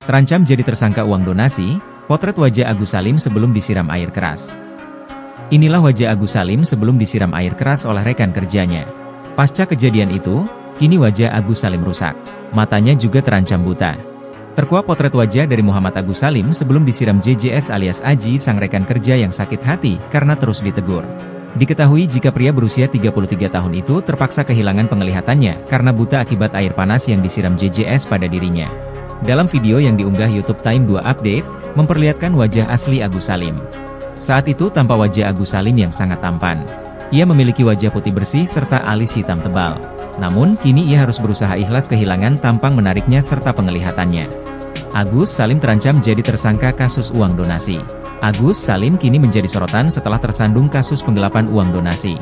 Terancam jadi tersangka uang donasi, potret wajah Agus Salim sebelum disiram air keras. Inilah wajah Agus Salim sebelum disiram air keras oleh rekan kerjanya. Pasca kejadian itu, kini wajah Agus Salim rusak. Matanya juga terancam buta. Terkuak potret wajah dari Muhammad Agus Salim sebelum disiram JJS alias Aji, sang rekan kerja yang sakit hati karena terus ditegur. Diketahui jika pria berusia 33 tahun itu terpaksa kehilangan penglihatannya karena buta akibat air panas yang disiram JJS pada dirinya. Dalam video yang diunggah YouTube Time 2 Update, memperlihatkan wajah asli Agus Salim. Saat itu tampak wajah Agus Salim yang sangat tampan. Ia memiliki wajah putih bersih serta alis hitam tebal. Namun, kini ia harus berusaha ikhlas kehilangan tampang menariknya serta penglihatannya. Agus Salim terancam jadi tersangka kasus uang donasi. Agus Salim kini menjadi sorotan setelah tersandung kasus penggelapan uang donasi.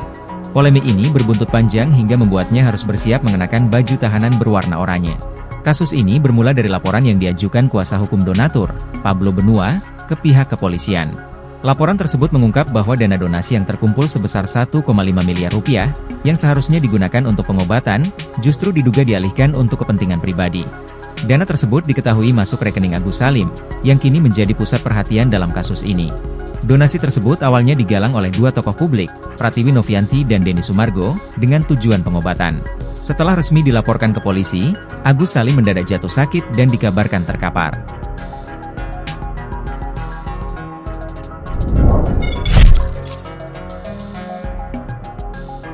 Polemik ini berbuntut panjang hingga membuatnya harus bersiap mengenakan baju tahanan berwarna oranye. Kasus ini bermula dari laporan yang diajukan kuasa hukum donatur, Pablo Benua, ke pihak kepolisian. Laporan tersebut mengungkap bahwa dana donasi yang terkumpul sebesar 1,5 miliar rupiah, yang seharusnya digunakan untuk pengobatan, justru diduga dialihkan untuk kepentingan pribadi. Dana tersebut diketahui masuk rekening Agus Salim, yang kini menjadi pusat perhatian dalam kasus ini. Donasi tersebut awalnya digalang oleh dua tokoh publik, Pratiwi Novianti dan Denny Sumargo, dengan tujuan pengobatan. Setelah resmi dilaporkan ke polisi, Agus Salim mendadak jatuh sakit dan dikabarkan terkapar.